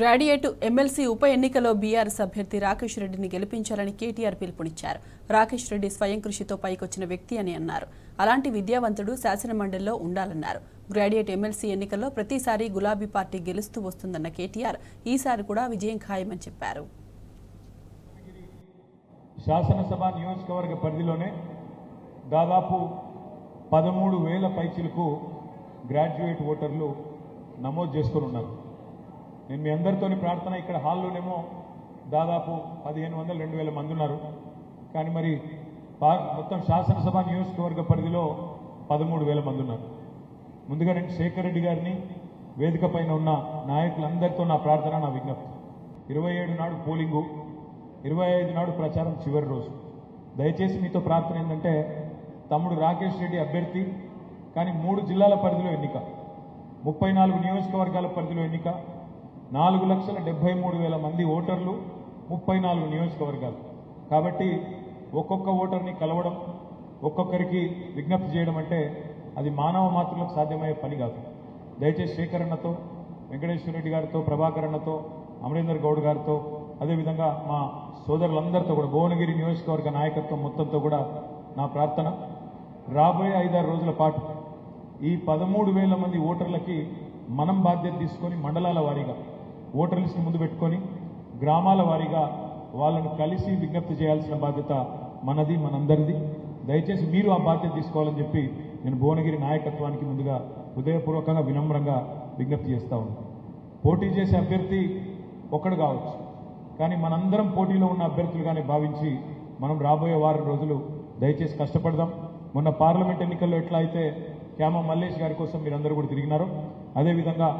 Graduate MLC ఉప ఎన్నికలో BRS అభ్యర్థి రాకేష్ రెడ్డిని గెలిపించాలని కేటీఆర్ పిలుపునిచ్చారు. రాకేష్ రెడ్డి స్వయం కృషితో పైకొచ్చిన వ్యక్తి అని అన్నారు. అలాంటి విద్యావంతుడు శాసనమండలిలో ఉండాలన్నారు. గ్రాడ్యుయేట్ ఎమ్మెల్సీ ఎన్నికల్లో ప్రతిసారి గులాబీ పార్టీ గెలుస్తూ వస్తుందన్న కేటీఆర్ ఈసారి కూడా విజయం ఖాయమని చెప్పారు. శాసనసభ నియోజకవర్గ పరిధిలోనే దాదాపు 13,000 పైచిలకు గ్రాడ్యుయేట్ ఓటర్లు నమోదు చేసుకొని ఉన్నారు. నేను మీ అందరితోని ప్రార్థన ఇక్కడ హాల్లోనేమో దాదాపు 1,500-2,000 మంది ఉన్నారు. కానీ మరి మొత్తం శాసనసభ నియోజకవర్గ పరిధిలో 13,000 మంది ఉన్నారు. ముందుగా నేను శేఖర్ రెడ్డి గారిని వేదిక పైన ఉన్న నాయకులందరితో నా ప్రార్థన, నా విజ్ఞప్తి. 27 నాడు పోలింగు, 25 నాడు ప్రచారం చివరి రోజు. దయచేసి మీతో ప్రార్థన ఏంటంటే, తమ్ముడు రాకేష్ రెడ్డి అభ్యర్థి, కానీ 3 జిల్లాల పరిధిలో ఎన్నిక, 34 నియోజకవర్గాల పరిధిలో ఎన్నిక, 4,73,000 మంది ఓటర్లు, 34 నియోజకవర్గాలు. కాబట్టి ఒక్కొక్క ఓటర్ని కలవడం, ఒక్కొక్కరికి విజ్ఞప్తి చేయడం అంటే అది మానవ మాతృలకు సాధ్యమయ్యే పని కాదు. దయచేసి శేఖర్ అన్నతో, వెంకటేశ్వర రెడ్డి గారితో, ప్రభాకర్ అన్నతో, అమరేందర్ గౌడ్ గారితో, అదేవిధంగా మా సోదరులందరితో కూడా, భువనగిరి నియోజకవర్గ నాయకత్వం మొత్తంతో కూడా నా ప్రార్థన, రాబోయే 5-6 రోజుల పాటు ఈ 13,000 మంది ఓటర్లకి మనం బాధ్యత తీసుకొని మండలాల వారీగా ఓటర్ లిస్టును ముందు పెట్టుకొని గ్రామాల వారీగా వాళ్ళను కలిసి విజ్ఞప్తి చేయాల్సిన బాధ్యత మనది, మనందరిది. దయచేసి మీరు ఆ బాధ్యత తీసుకోవాలని చెప్పి నేను భువనగిరి నాయకత్వానికి ముందుగా హృదయపూర్వకంగా వినమ్రంగా విజ్ఞప్తి చేస్తా ఉన్నాను. పోటీ చేసే అభ్యర్థి ఒక్కడు కావచ్చు, కానీ మనందరం పోటీలో ఉన్న అభ్యర్థులుగానే భావించి మనం రాబోయే వారం రోజులు దయచేసి కష్టపడదాం. మొన్న పార్లమెంట్ ఎన్నికల్లో ఎట్లా అయితే క్యామ మల్లేష్ గారి కోసం మీరందరూ కూడా తిరిగినారో, అదేవిధంగా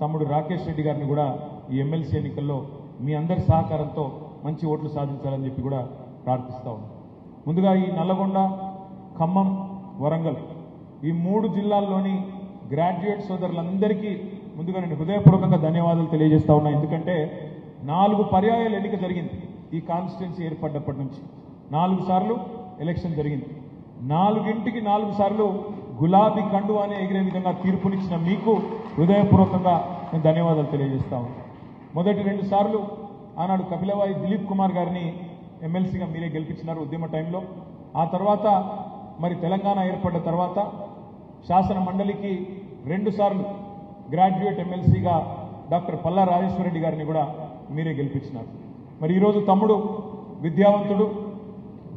తమ్ముడు రాకేష్ రెడ్డి గారిని కూడా ఈ ఎమ్మెల్సీ ఎన్నికల్లో మీ అందరి సహకారంతో మంచి ఓట్లు సాధించాలని చెప్పి కూడా ప్రార్థిస్తా ఉన్నాం. ముందుగా ఈ నల్లగొండ, ఖమ్మం, వరంగల్ ఈ 3 జిల్లాల్లోని గ్రాడ్యుయేట్ సోదరులందరికీ ముందుగా నేను హృదయపూర్వకంగా ధన్యవాదాలు తెలియజేస్తా ఉన్నా. ఎందుకంటే 4 పర్యాయాలు ఎన్నిక జరిగింది. ఈ కాన్స్టిట్యున్సీ ఏర్పడ్డప్పటి నుంచి 4 సార్లు ఎలక్షన్ జరిగింది. 4 సార్లు గులాబీ కండువానే ఎగిరే విధంగా తీర్పునిచ్చిన మీకు హృదయపూర్వకంగా నేను ధన్యవాదాలు తెలియజేస్తా ఉన్నాను. మొదటి 2 సార్లు ఆనాడు కపిలవాయి దిలీప్ కుమార్ గారిని ఎమ్మెల్సీగా మీరే గెలిపించినారు ఉద్యమ టైంలో. ఆ తర్వాత మరి తెలంగాణ ఏర్పడ్డ తర్వాత శాసన మండలికి 2 సార్లు గ్రాడ్యుయేట్ ఎమ్మెల్సీగా డాక్టర్ పల్లా రాజేశ్వరరెడ్డి గారిని కూడా మీరే గెలిపించినారు. మరి ఈరోజు తమ్ముడు విద్యావంతుడు,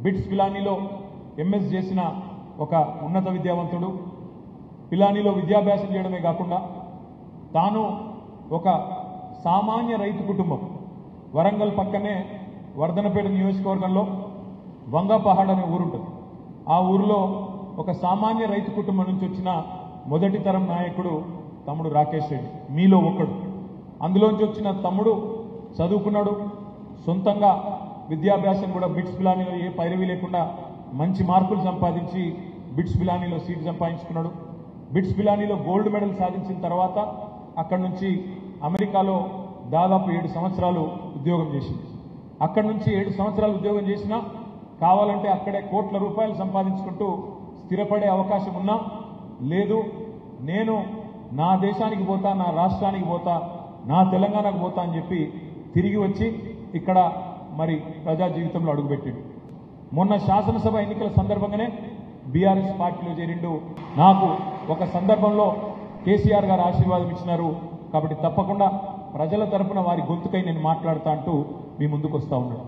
బిట్స్ పిలానీలో ఎంఎస్ చేసిన ఒక ఉన్నత విద్యావంతుడు, పిలానీలో విద్యాభ్యాసం చేయడమే కాకుండా తాను ఒక సామాన్య రైతు కుటుంబం, వరంగల్ పక్కనే వర్ధనపేట నియోజకవర్గంలో వంగపహాడ్ అనే ఊరుంటుంది. ఆ ఊరిలో ఒక సామాన్య రైతు కుటుంబం నుంచి వచ్చిన మొదటి తరం నాయకుడు తమ్ముడు రాకేష్ రెడ్డి, మీలో ఒకడు. అందులోంచి వచ్చిన తమ్ముడు చదువుకున్నాడు, సొంతంగా విద్యాభ్యాసం కూడా బిట్స్ పిలానీలో ఏ పైరవి లేకుండా మంచి మార్కులు సంపాదించి బిట్స్ పిలానీలో సీట్ సంపాదించుకున్నాడు. బిట్స్ పిలానీలో గోల్డ్ మెడల్ సాధించిన తర్వాత అక్కడి నుంచి అమెరికాలో దాదాపు 7 సంవత్సరాలు ఉద్యోగం చేసింది. అక్కడి నుంచి 7 సంవత్సరాలు ఉద్యోగం చేసినా కావాలంటే అక్కడే కోట్ల రూపాయలు సంపాదించుకుంటూ స్థిరపడే అవకాశం ఉన్నా, లేదు నేను నా దేశానికి పోతా, నా రాష్ట్రానికి పోతా, నా తెలంగాణకు పోతా అని చెప్పి తిరిగి వచ్చి ఇక్కడ మరి ప్రజా జీవితంలో అడుగుపెట్టిండు. మొన్న శాసనసభ ఎన్నికల సందర్భంగానే బీఆర్ఎస్ పార్టీలో చేరిండు. నాకు ఒక సందర్భంలో కేసీఆర్ గారు ఆశీర్వాదం ఇచ్చినారు. కాబట్టి తప్పకుండా ప్రజల తరపున వారి గొంతుకై నేను మాట్లాడుతా అంటూ మీ ముందుకు వస్తా ఉన్నాను.